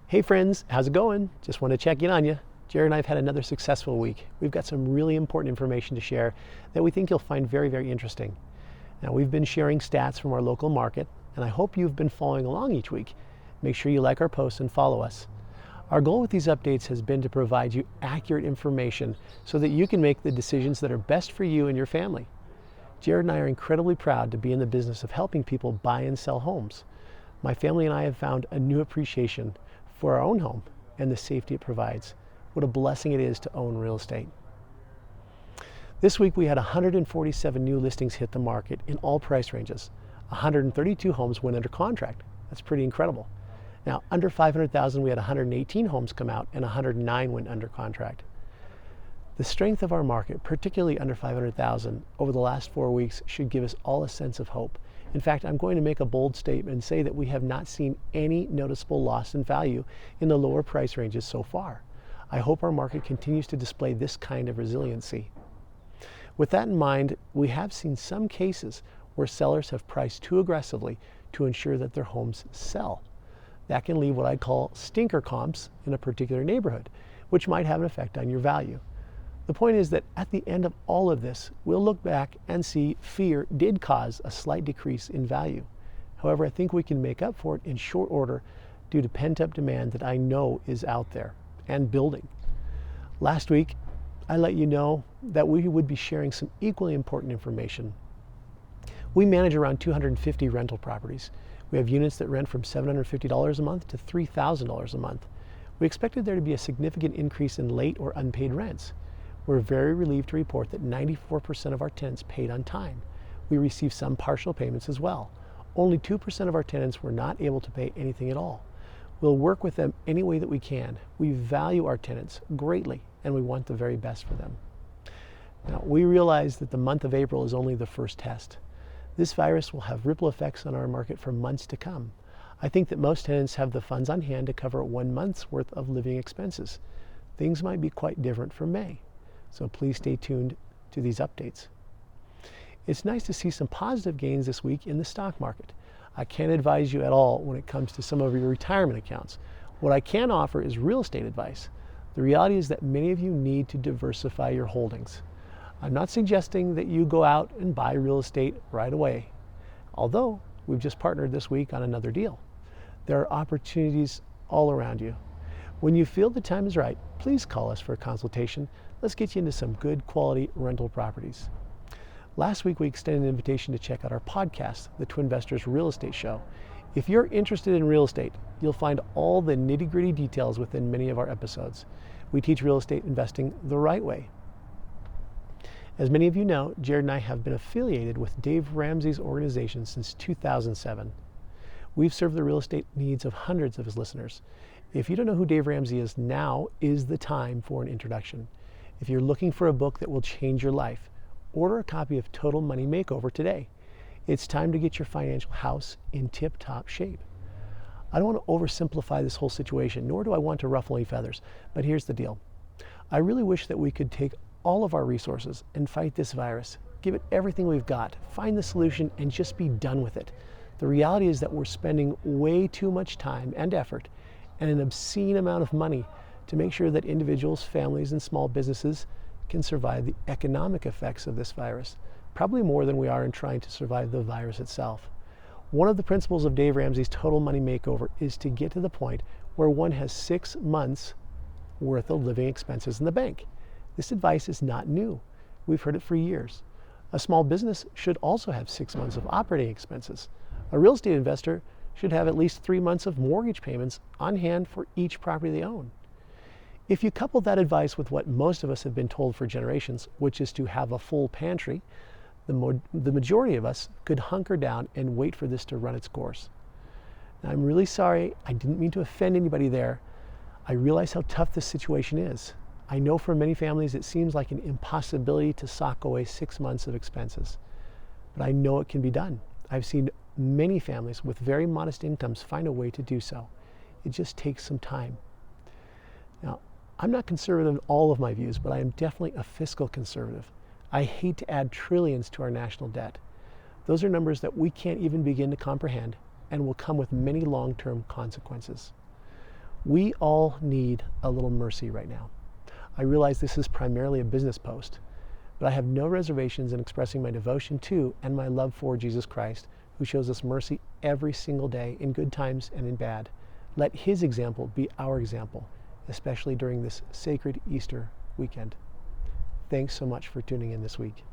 Hey friends, how's it going? Just want to check in on you. Jared and I have had another successful week. We've got some really important information to share that we think you'll find very, very interesting. Now, we've been sharing stats from our local market, and I hope you've been following along each week. Make sure you like our posts and follow us. Our goal with these updates has been to provide you accurate information so that you can make the decisions that are best for you and your family. Jared and I are incredibly proud to be in the business of helping people buy and sell homes. My family and I have found a new appreciation for our own home and the safety it provides. What a blessing it is to own real estate. This week we had 147 new listings hit the market in all price ranges. 132 homes went under contract. That's pretty incredible. Now, under 500,000 we had 118 homes come out and 109 went under contract. The strength of our market, particularly under 500,000 over the last 4 weeks, should give us all a sense of hope. In fact, I'm going to make a bold statement and say that we have not seen any noticeable loss in value in the lower price ranges so far. I hope our market continues to display this kind of resiliency. With that in mind, we have seen some cases where sellers have priced too aggressively to ensure that their homes sell. That can leave what I call stinker comps in a particular neighborhood, which might have an effect on your value. The point is that at the end of all of this, we'll look back and see fear did cause a slight decrease in value. However, I think we can make up for it in short order due to pent-up demand that I know is out there and building. Last week, I let you know that we would be sharing some equally important information. We manage around 250 rental properties. We have units that rent from $750 a month to $3,000 a month. We expected there to be a significant increase in late or unpaid rents. We're very relieved to report that 94% of our tenants paid on time. We received some partial payments as well. Only 2% of our tenants were not able to pay anything at all. We'll work with them any way that we can. We value our tenants greatly, and we want the very best for them. Now, we realize that the month of April is only the first test. This virus will have ripple effects on our market for months to come. I think that most tenants have the funds on hand to cover 1 month's worth of living expenses. Things might be quite different for May. So please stay tuned to these updates. It's nice to see some positive gains this week in the stock market. I can't advise you at all when it comes to some of your retirement accounts. What I can offer is real estate advice. The reality is that many of you need to diversify your holdings. I'm not suggesting that you go out and buy real estate right away, although we've just partnered this week on another deal. There are opportunities all around you. When you feel the time is right, please call us for a consultation. Let's get you into some good quality rental properties. Last week, we extended an invitation to check out our podcast, the Twin Investors Real Estate Show. If you're interested in real estate, you'll find all the nitty-gritty details within many of our episodes. We teach real estate investing the right way. As many of you know, Jared and I have been affiliated with Dave Ramsey's organization since 2007. We've served the real estate needs of hundreds of his listeners. If you don't know who Dave Ramsey is, now is the time for an introduction. If you're looking for a book that will change your life, order a copy of Total Money Makeover today. It's time to get your financial house in tip-top shape. I don't want to oversimplify this whole situation, nor do I want to ruffle any feathers, but here's the deal. I really wish that we could take all of our resources and fight this virus, give it everything we've got, find the solution, and just be done with it. The reality is that we're spending way too much time and effort and an obscene amount of money to make sure that individuals, families, and small businesses can survive the economic effects of this virus, probably more than we are in trying to survive the virus itself. One of the principles of Dave Ramsey's Total Money Makeover is to get to the point where one has 6 months worth of living expenses in the bank. This advice is not new. We've heard it for years. A small business should also have 6 months of operating expenses. A real estate investor should have at least 3 months of mortgage payments on hand for each property they own. If you couple that advice with what most of us have been told for generations, which is to have a full pantry, the majority of us could hunker down and wait for this to run its course. Now, I'm really sorry. I didn't mean to offend anybody there. I realize how tough this situation is. I know for many families it seems like an impossibility to sock away 6 months of expenses, but I know it can be done. I've seen many families with very modest incomes find a way to do so. It just takes some time. Now, I'm not conservative in all of my views, but I am definitely a fiscal conservative. I hate to add trillions to our national debt. Those are numbers that we can't even begin to comprehend and will come with many long-term consequences. We all need a little mercy right now. I realize this is primarily a business post, but I have no reservations in expressing my devotion to and my love for Jesus Christ, who shows us mercy every single day in good times and in bad. Let his example be our example, especially during this sacred Easter weekend. Thanks so much for tuning in this week.